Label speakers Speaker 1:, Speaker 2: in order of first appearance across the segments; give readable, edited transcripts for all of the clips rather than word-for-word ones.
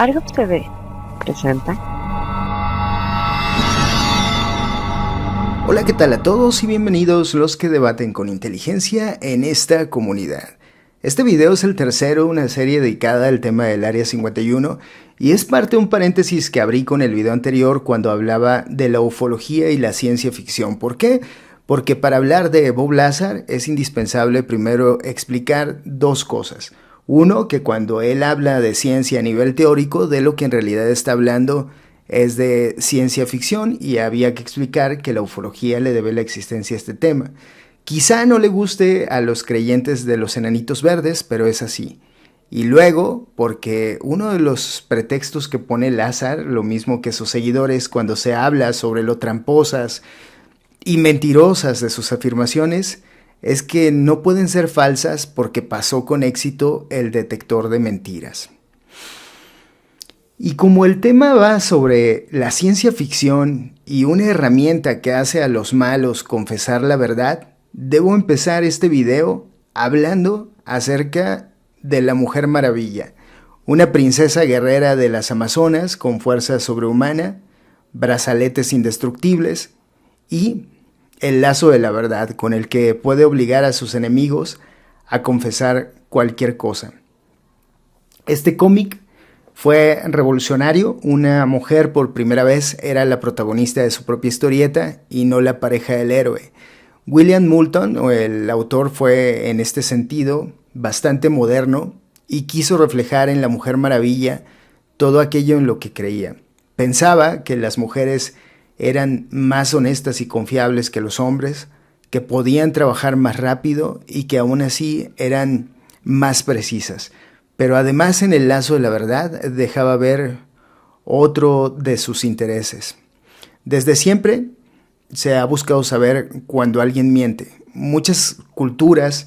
Speaker 1: Argob TV presenta.
Speaker 2: Hola, ¿qué tal a todos y bienvenidos los que debaten con inteligencia en esta comunidad? Este video es el tercero de una serie dedicada al tema del Área 51 y es parte de un paréntesis que abrí con el video anterior cuando hablaba de la ufología y la ciencia ficción. ¿Por qué? Porque para hablar de Bob Lazar es indispensable primero explicar dos cosas. Uno, que cuando él habla de ciencia a nivel teórico, de lo que en realidad está hablando es de ciencia ficción y había que explicar que la ufología le debe la existencia a este tema. Quizá no le guste a los creyentes de los enanitos verdes, pero es así. Y luego, porque uno de los pretextos que pone Lazar, lo mismo que sus seguidores cuando se habla sobre lo tramposas y mentirosas de sus afirmaciones, es que no pueden ser falsas porque pasó con éxito el detector de mentiras. Y como el tema va sobre la ciencia ficción y una herramienta que hace a los malos confesar la verdad, debo empezar este video hablando acerca de la Mujer Maravilla, una princesa guerrera de las Amazonas con fuerza sobrehumana, brazaletes indestructibles y el lazo de la verdad con el que puede obligar a sus enemigos a confesar cualquier cosa. Este cómic fue revolucionario. Una mujer por primera vez era la protagonista de su propia historieta y no la pareja del héroe. William Moulton, o el autor, fue en este sentido bastante moderno y quiso reflejar en la Mujer Maravilla todo aquello en lo que creía. Pensaba que las mujeres eran más honestas y confiables que los hombres, que podían trabajar más rápido y que aún así eran más precisas. Pero además en el lazo de la verdad dejaba ver otro de sus intereses. Desde siempre se ha buscado saber cuando alguien miente. Muchas culturas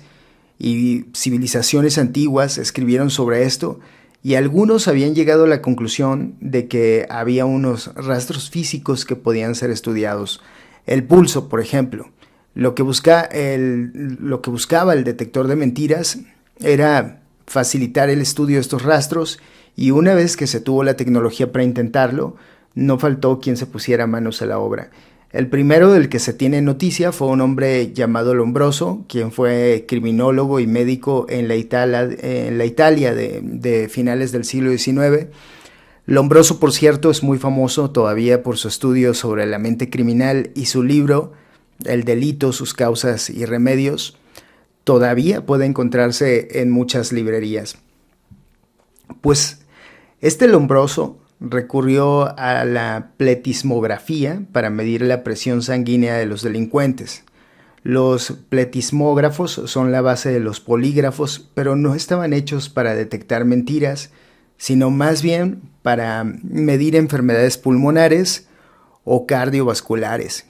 Speaker 2: y civilizaciones antiguas escribieron sobre esto y algunos habían llegado a la conclusión de que había unos rastros físicos que podían ser estudiados. El pulso, por ejemplo. Lo que buscaba el detector de mentiras era facilitar el estudio de estos rastros y una vez que se tuvo la tecnología para intentarlo, no faltó quien se pusiera manos a la obra. El primero del que se tiene noticia fue un hombre llamado Lombroso, quien fue criminólogo y médico en la Italia de finales del siglo XIX. Lombroso, por cierto, es muy famoso todavía por su estudio sobre la mente criminal y su libro, El delito, sus causas y remedios, todavía puede encontrarse en muchas librerías. Pues este Lombroso recurrió a la pletismografía para medir la presión sanguínea de los delincuentes. Los pletismógrafos son la base de los polígrafos, pero no estaban hechos para detectar mentiras, sino más bien para medir enfermedades pulmonares o cardiovasculares.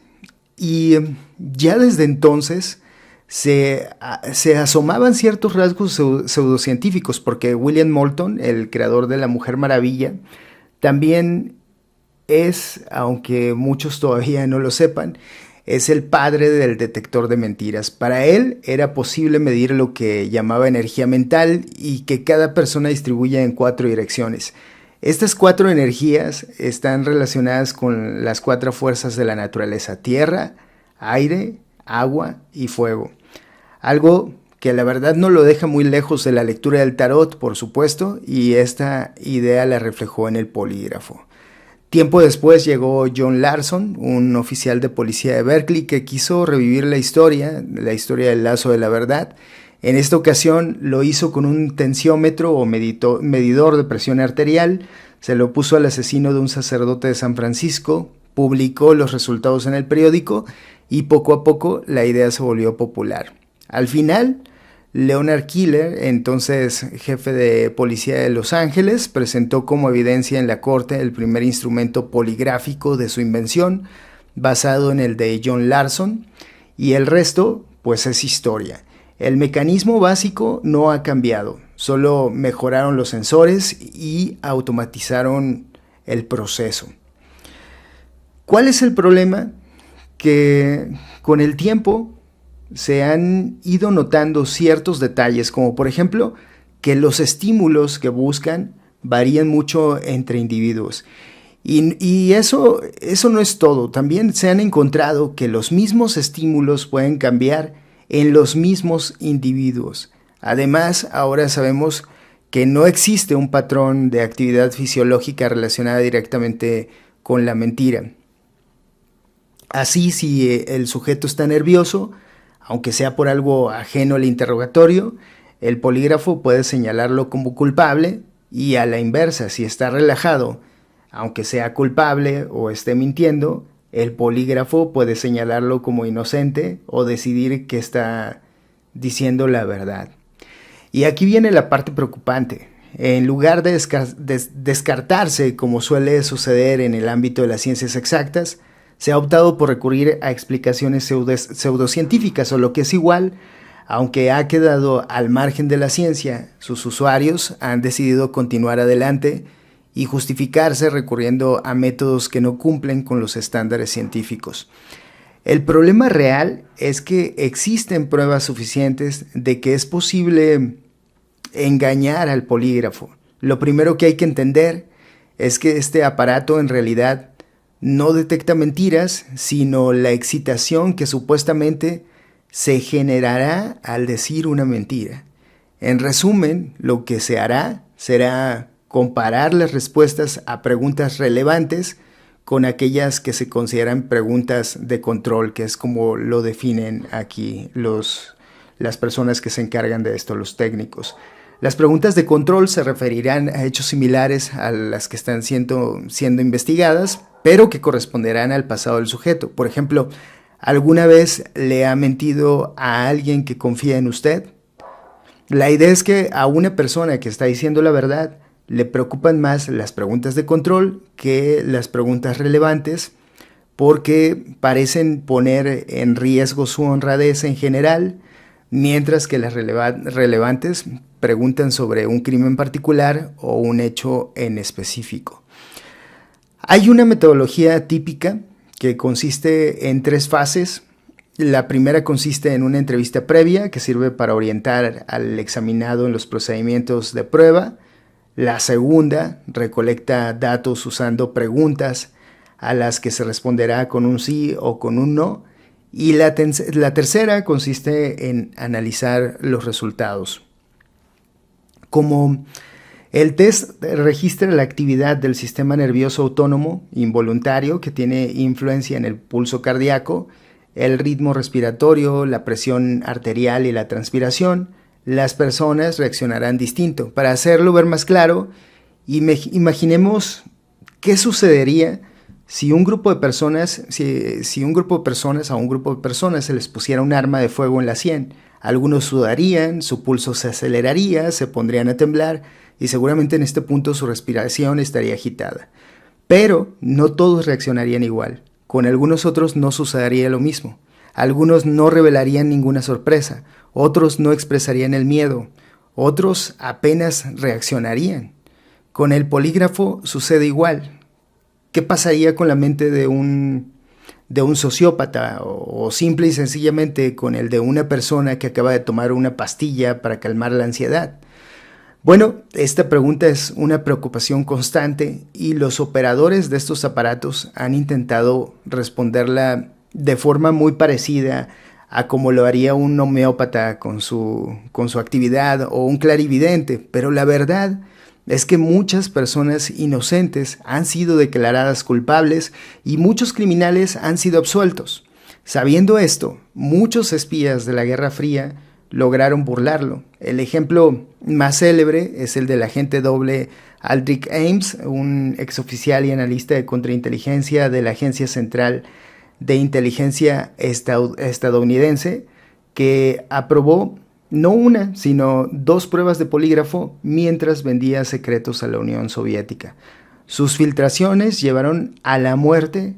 Speaker 2: Y ya desde entonces se asomaban ciertos rasgos pseudocientíficos, porque William Moulton, el creador de la Mujer Maravilla, también es, aunque muchos todavía no lo sepan, es el padre del detector de mentiras. Para él era posible medir lo que llamaba energía mental y que cada persona distribuye en 4 direcciones. Estas 4 energías están relacionadas con las 4 fuerzas de la naturaleza: tierra, aire, agua y fuego. Algo que la verdad no lo deja muy lejos de la lectura del tarot, por supuesto, y esta idea la reflejó en el polígrafo. Tiempo después llegó John Larson, un oficial de policía de Berkeley que quiso revivir la historia del lazo de la verdad. En esta ocasión lo hizo con un tensiómetro o medidor de presión arterial, se lo puso al asesino de un sacerdote de San Francisco, publicó los resultados en el periódico y poco a poco la idea se volvió popular. Al final, Leonard Keeler, entonces jefe de policía de Los Ángeles, presentó como evidencia en la corte el primer instrumento poligráfico de su invención, basado en el de John Larson, y el resto, pues, es historia. El mecanismo básico no ha cambiado, solo mejoraron los sensores y automatizaron el proceso. ¿Cuál es el problema? Que con el tiempo se han ido notando ciertos detalles, como por ejemplo que los estímulos que buscan varían mucho entre individuos. Y eso no es todo. También se han encontrado que los mismos estímulos pueden cambiar en los mismos individuos. Además, ahora sabemos que no existe un patrón de actividad fisiológica relacionada directamente con la mentira. Así, si el sujeto está nervioso, aunque sea por algo ajeno al interrogatorio, el polígrafo puede señalarlo como culpable, y a la inversa, si está relajado, aunque sea culpable o esté mintiendo, el polígrafo puede señalarlo como inocente o decidir que está diciendo la verdad. Y aquí viene la parte preocupante. En lugar de descartarse, como suele suceder en el ámbito de las ciencias exactas, se ha optado por recurrir a explicaciones pseudocientíficas, o lo que es igual, aunque ha quedado al margen de la ciencia, sus usuarios han decidido continuar adelante y justificarse recurriendo a métodos que no cumplen con los estándares científicos. El problema real es que existen pruebas suficientes de que es posible engañar al polígrafo. Lo primero que hay que entender es que este aparato en realidad no detecta mentiras, sino la excitación que supuestamente se generará al decir una mentira. En resumen, lo que se hará será comparar las respuestas a preguntas relevantes con aquellas que se consideran preguntas de control, que es como lo definen aquí las personas que se encargan de esto, los técnicos. Las preguntas de control se referirán a hechos similares a las que están siendo investigadas, pero que corresponderán al pasado del sujeto. Por ejemplo, ¿alguna vez le ha mentido a alguien que confía en usted? La idea es que a una persona que está diciendo la verdad le preocupan más las preguntas de control que las preguntas relevantes, porque parecen poner en riesgo su honradez en general, mientras que las relevantes preguntan sobre un crimen particular o un hecho en específico. Hay una metodología típica que consiste en 3 fases. La primera consiste en una entrevista previa que sirve para orientar al examinado en los procedimientos de prueba. La segunda recolecta datos usando preguntas a las que se responderá con un sí o con un no. Y la tercera consiste en analizar los resultados. Como el test registra la actividad del sistema nervioso autónomo involuntario que tiene influencia en el pulso cardíaco, el ritmo respiratorio, la presión arterial y la transpiración, las personas reaccionarán distinto. Para hacerlo ver más claro, imaginemos qué sucedería si a un grupo de personas se les pusiera un arma de fuego en la sien. Algunos sudarían, su pulso se aceleraría, se pondrían a temblar y seguramente en este punto su respiración estaría agitada. Pero no todos reaccionarían igual. Con algunos otros no sucedería lo mismo. Algunos no revelarían ninguna sorpresa, otros no expresarían el miedo, otros apenas reaccionarían. Con el polígrafo sucede igual. ¿Qué pasaría con la mente de un sociópata o simple y sencillamente con el de una persona que acaba de tomar una pastilla para calmar la ansiedad? Bueno, esta pregunta es una preocupación constante y los operadores de estos aparatos han intentado responderla de forma muy parecida a como lo haría un homeópata con su actividad o un clarividente, pero la verdad es que muchas personas inocentes han sido declaradas culpables y muchos criminales han sido absueltos. Sabiendo esto, muchos espías de la Guerra Fría lograron burlarlo. El ejemplo más célebre es el del agente doble Aldrich Ames, un exoficial y analista de contrainteligencia de la Agencia Central de Inteligencia estadounidense, que aprobó no una, sino 2 pruebas de polígrafo mientras vendía secretos a la Unión Soviética. Sus filtraciones llevaron a la muerte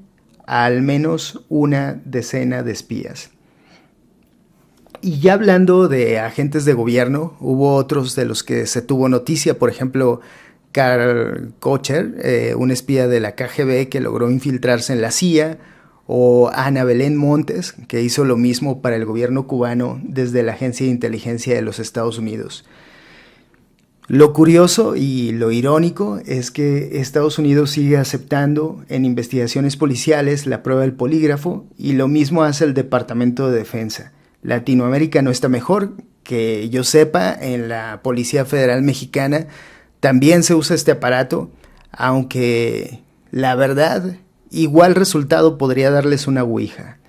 Speaker 2: a al menos una decena de espías. Y ya hablando de agentes de gobierno, hubo otros de los que se tuvo noticia, por ejemplo, Karl Kocher, un espía de la KGB que logró infiltrarse en la CIA, o Ana Belén Montes, que hizo lo mismo para el gobierno cubano desde la Agencia de Inteligencia de los Estados Unidos. Lo curioso y lo irónico es que Estados Unidos sigue aceptando en investigaciones policiales la prueba del polígrafo y lo mismo hace el Departamento de Defensa. Latinoamérica no está mejor, que yo sepa, en la Policía Federal Mexicana también se usa este aparato, aunque la verdad, igual resultado podría darles una ouija.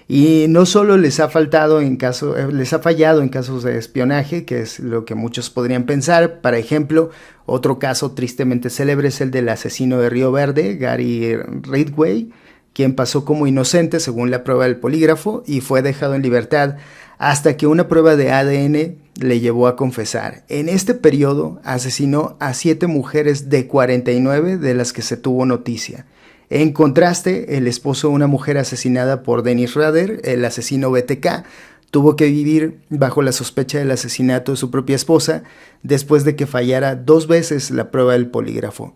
Speaker 2: Y no solo les ha fallado en casos de espionaje, que es lo que muchos podrían pensar. Por ejemplo, otro caso tristemente célebre es el del asesino de Río Verde, Gary Ridgway, quien pasó como inocente según la prueba del polígrafo y fue dejado en libertad hasta que una prueba de ADN le llevó a confesar. En este periodo asesinó a 7 mujeres de 49 de las que se tuvo noticia. En contraste, el esposo de una mujer asesinada por Dennis Rader, el asesino BTK, tuvo que vivir bajo la sospecha del asesinato de su propia esposa después de que fallara 2 veces la prueba del polígrafo.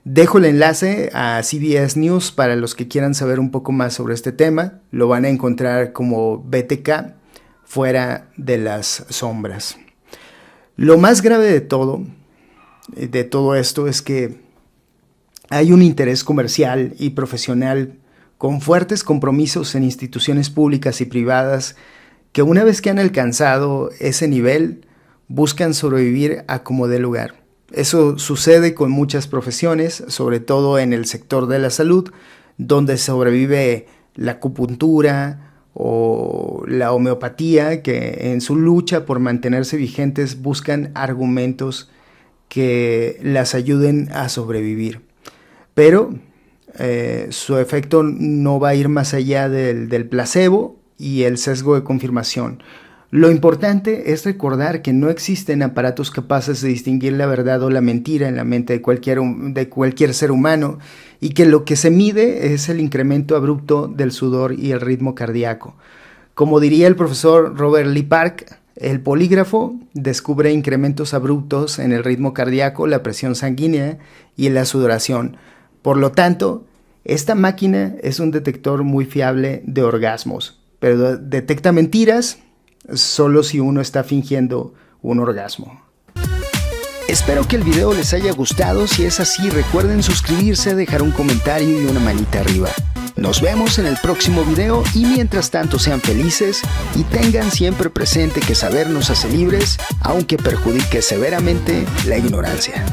Speaker 2: Dejo el enlace a CBS News para los que quieran saber un poco más sobre este tema. Lo van a encontrar como BTK, fuera de las sombras. Lo más grave de todo esto es que hay un interés comercial y profesional con fuertes compromisos en instituciones públicas y privadas que una vez que han alcanzado ese nivel buscan sobrevivir a como dé lugar. Eso sucede con muchas profesiones, sobre todo en el sector de la salud, donde sobrevive la acupuntura o la homeopatía, que en su lucha por mantenerse vigentes buscan argumentos que las ayuden a sobrevivir. Pero su efecto no va a ir más allá del placebo y el sesgo de confirmación. Lo importante es recordar que no existen aparatos capaces de distinguir la verdad o la mentira en la mente de cualquier ser humano y que lo que se mide es el incremento abrupto del sudor y el ritmo cardíaco. Como diría el profesor Robert Lee Park, el polígrafo descubre incrementos abruptos en el ritmo cardíaco, la presión sanguínea y la sudoración. Por lo tanto, esta máquina es un detector muy fiable de orgasmos, pero detecta mentiras solo si uno está fingiendo un orgasmo.
Speaker 3: Espero que el video les haya gustado. Si es así, recuerden suscribirse, dejar un comentario y una manita arriba. Nos vemos en el próximo video y mientras tanto sean felices y tengan siempre presente que saber nos hace libres, aunque perjudique severamente la ignorancia.